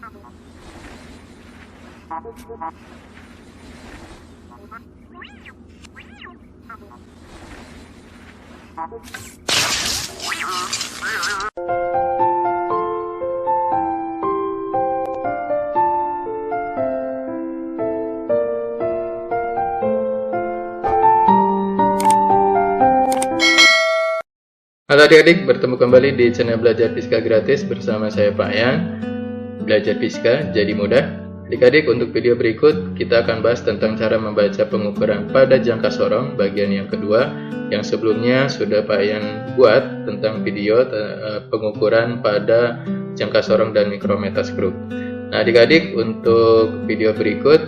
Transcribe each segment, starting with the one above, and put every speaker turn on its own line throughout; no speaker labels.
Halo adik-adik, bertemu kembali di channel Belajar Fisika Gratis bersama saya Pak Yan. Belajar Fisika jadi mudah. Adik-adik, untuk video berikut kita akan bahas tentang cara membaca pengukuran pada jangka sorong bagian yang kedua. Yang sebelumnya sudah Pak Yan buat tentang video pengukuran pada jangka sorong dan mikrometer skru. Nah adik-adik, untuk video berikut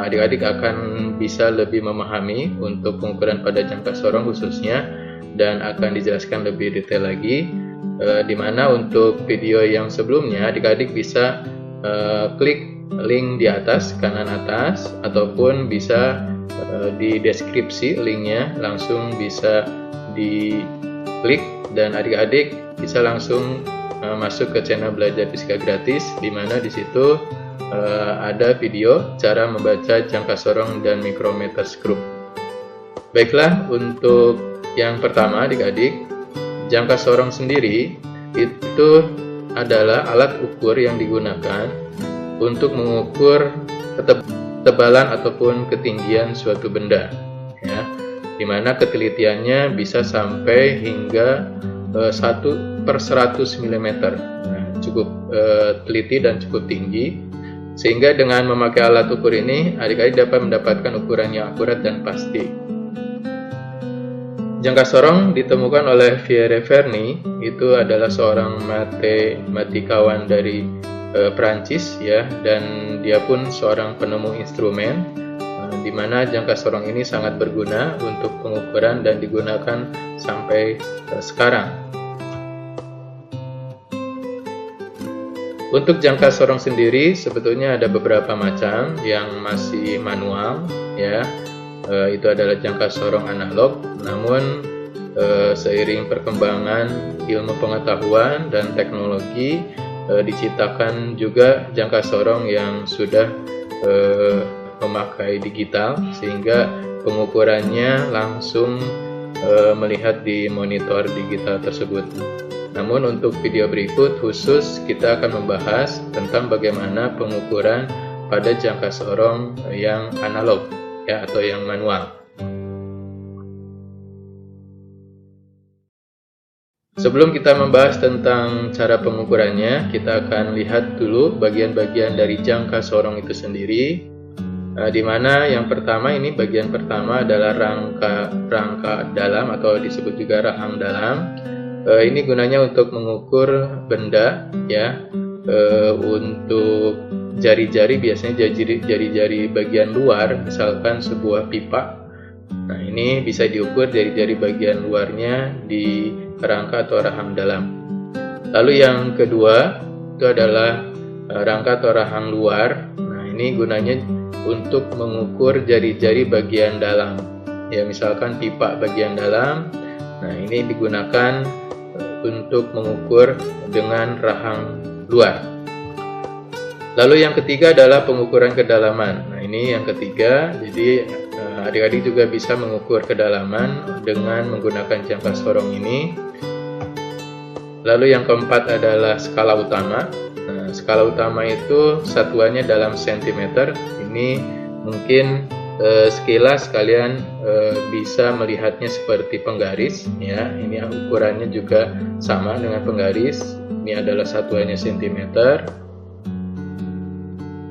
adik-adik akan bisa lebih memahami untuk pengukuran pada jangka sorong khususnya, dan akan dijelaskan lebih detail lagi, dimana untuk video yang sebelumnya adik-adik bisa klik link di atas kanan atas, ataupun bisa di deskripsi linknya langsung bisa diklik, dan adik-adik bisa langsung masuk ke channel Belajar Fisika Gratis, dimana di situ ada video cara membaca jangka sorong dan mikrometer skru. Baiklah, untuk yang pertama adik-adik, jangka sorong sendiri itu adalah alat ukur yang digunakan untuk mengukur ketebalan ataupun ketinggian suatu benda, ya, dimana ketelitiannya bisa sampai hingga 1/100 mm. Nah, cukup teliti dan cukup tinggi, sehingga dengan memakai alat ukur ini adik-adik dapat mendapatkan ukuran yang akurat dan pasti. Jangka sorong ditemukan oleh Pierre Fermi, itu adalah seorang matematikawan dari Prancis, ya, dan dia pun seorang penemu instrumen, di mana jangka sorong ini sangat berguna untuk pengukuran dan digunakan sampai sekarang. Untuk jangka sorong sendiri sebetulnya ada beberapa macam yang masih manual, ya. Itu adalah jangka sorong analog. Namun seiring perkembangan ilmu pengetahuan dan teknologi, diciptakan juga jangka sorong yang sudah memakai digital, sehingga pengukurannya langsung melihat di monitor digital tersebut. Namun untuk video berikut khusus kita akan membahas tentang bagaimana pengukuran pada jangka sorong yang analog, ya, atau yang manual. Sebelum kita membahas tentang cara pengukurannya, kita akan lihat dulu bagian-bagian dari jangka sorong itu sendiri. Di mana yang pertama ini, bagian pertama adalah rangka dalam atau disebut juga rahang dalam. Ini gunanya untuk mengukur benda, ya. Untuk jari-jari, biasanya jari-jari bagian luar, misalkan sebuah pipa. Nah, ini bisa diukur jari-jari bagian luarnya di rangka atau rahang dalam. Lalu yang kedua itu adalah rangka atau rahang luar. Nah, ini gunanya untuk mengukur jari-jari bagian dalam, ya, misalkan pipa bagian dalam. Nah, ini digunakan untuk mengukur dengan rahang luar. Lalu yang ketiga adalah pengukuran kedalaman. Nah, ini yang ketiga. Jadi adik-adik juga bisa mengukur kedalaman dengan menggunakan jangka sorong ini. Lalu yang keempat adalah skala utama. Nah, skala utama itu satuannya dalam sentimeter. Ini mungkin sekilas kalian bisa melihatnya seperti penggaris, ya. Ini ukurannya juga sama dengan penggaris. Ini adalah satuannya sentimeter.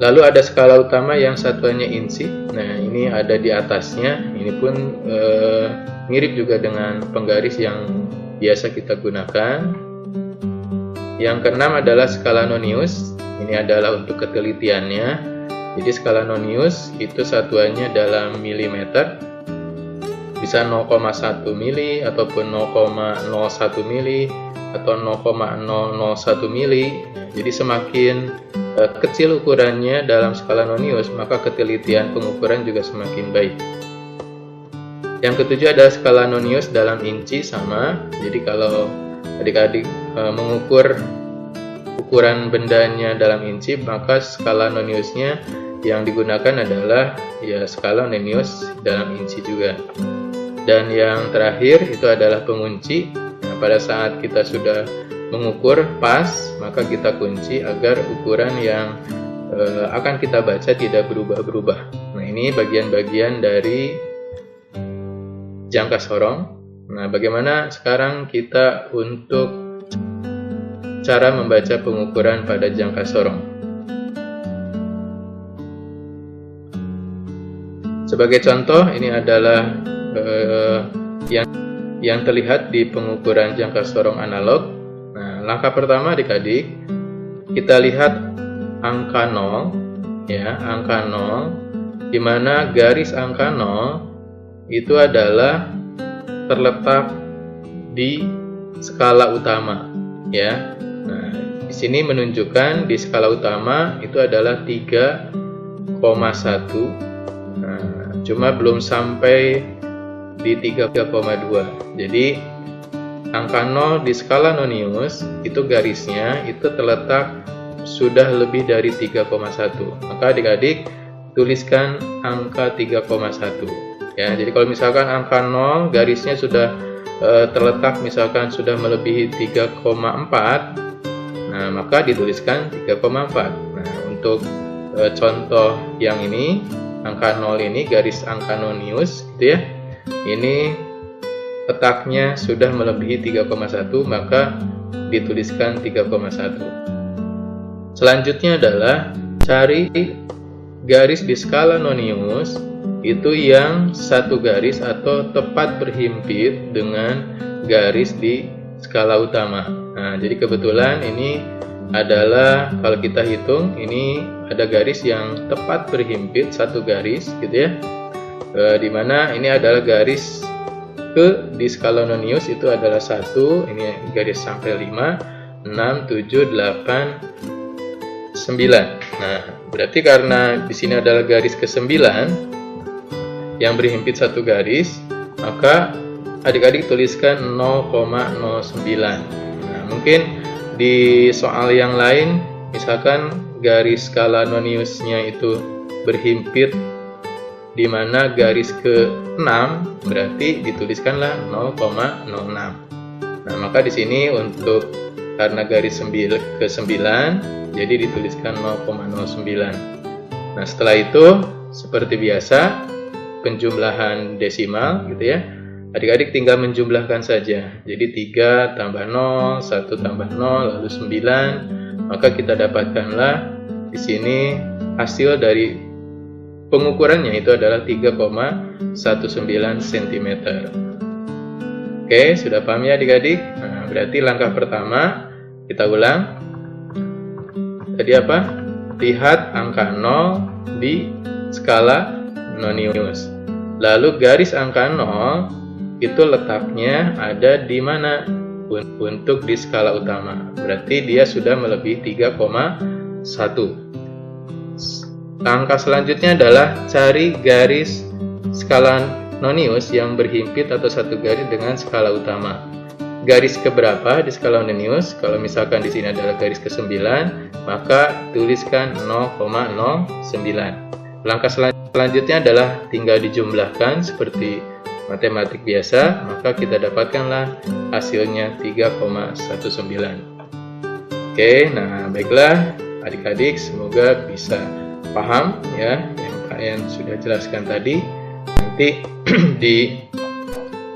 Lalu ada skala utama yang satuannya inci. Nah, ini ada di atasnya. Ini pun mirip juga dengan penggaris yang biasa kita gunakan. Yang keenam adalah skala nonius. Ini adalah untuk ketelitiannya. Jadi skala nonius itu satuannya dalam milimeter. Bisa 0,1 mili ataupun 0,01 mili atau 0,001 mili. Jadi semakin kecil ukurannya dalam skala nonius, maka ketelitian pengukuran juga semakin baik. Yang ketujuh adalah skala nonius dalam inci, sama. Jadi kalau adik-adik mengukur ukuran bendanya dalam inci, maka skala noniusnya yang digunakan adalah ya skala nonius dalam inci juga. Dan yang terakhir itu adalah pengunci. Nah, pada saat kita sudah mengukur pas, maka kita kunci agar ukuran yang akan kita baca tidak berubah-berubah. Nah, ini bagian-bagian dari jangka sorong. Nah, bagaimana sekarang kita untuk cara membaca pengukuran pada jangka sorong? Sebagai contoh, ini adalah yang terlihat di pengukuran jangka sorong analog. Nah, langkah pertama adik-adik, kita lihat angka 0, ya, angka 0, di mana garis angka 0 itu adalah terletak di skala utama, ya. Nah, di sini menunjukkan di skala utama itu adalah 3,1. Nah, cuma belum sampai di 3,2. Jadi angka 0 di skala nonius itu garisnya itu terletak sudah lebih dari 3,1. Maka adik-adik tuliskan angka 3,1. Ya, jadi kalau misalkan angka 0 garisnya sudah terletak misalkan sudah melebihi 3,4, nah maka dituliskan 3,4. Nah, untuk contoh yang ini, angka 0 ini garis angka nonius gitu ya. Ini letaknya sudah melebihi 3,1, maka dituliskan 3,1. Selanjutnya adalah cari garis di skala nonius itu yang satu garis atau tepat berhimpit dengan garis di skala utama. Nah, jadi kebetulan ini adalah kalau kita hitung ini ada garis yang tepat berhimpit satu garis gitu ya. Dimana ini adalah garis ke di skala nonius itu adalah 1, ini garis sampai 5, 6, 7, 8, 9. Nah, berarti karena di sini adalah garis ke-9 yang berhimpit satu garis, maka adik-adik tuliskan 0,09. Nah, mungkin di soal yang lain misalkan garis skala noniusnya itu berhimpit di mana garis ke-6, berarti dituliskanlah 0,06. Nah, maka di sini untuk karena garis ke-9 jadi dituliskan 0,09. Nah, setelah itu seperti biasa penjumlahan desimal gitu ya. Adik-adik tinggal menjumlahkan saja. Jadi 3 tambah 0, 1 tambah 0, lalu 9. Maka kita dapatkanlah di sini hasil dari pengukurannya itu adalah 3,19 cm. Oke, sudah paham ya adik-adik? Nah, berarti langkah pertama kita ulang. Tadi apa? Lihat angka 0 di skala nonius. Lalu garis angka 0 itu letaknya ada di mana? Untuk di skala utama. Berarti dia sudah melebihi 3,1. Langkah selanjutnya adalah cari garis skala nonius yang berhimpit atau satu garis dengan skala utama. Garis keberapa di skala nonius? Kalau misalkan di sini adalah garis ke-9, maka tuliskan 0,09. Langkah selanjutnya adalah tinggal dijumlahkan seperti matematik biasa, maka kita dapatkanlah hasilnya 3,19. Oke, nah baiklah adik-adik, semoga bisa paham ya yang kalian sudah jelaskan tadi. Nanti di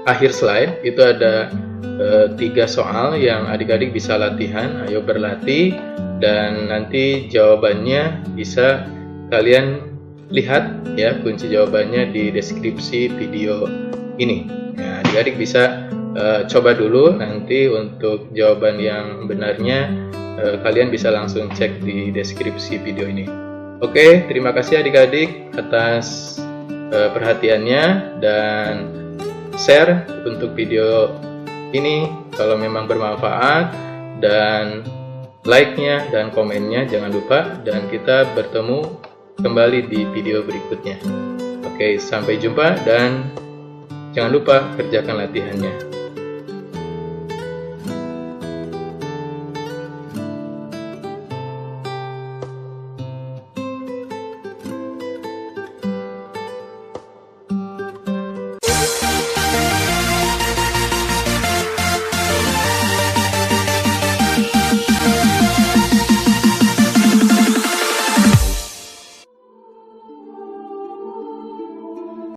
akhir slide itu ada 3 soal yang adik-adik bisa latihan. Ayo berlatih dan nanti jawabannya bisa kalian lihat ya, kunci jawabannya di deskripsi video ini. Ya, adik-adik bisa coba dulu, nanti untuk jawaban yang benarnya kalian bisa langsung cek di deskripsi video ini. Oke, terima kasih adik-adik atas perhatiannya dan share untuk video ini kalau memang bermanfaat, dan like-nya dan komennya jangan lupa, dan kita bertemu kembali di video berikutnya. Oke, sampai jumpa dan jangan lupa kerjakan latihannya.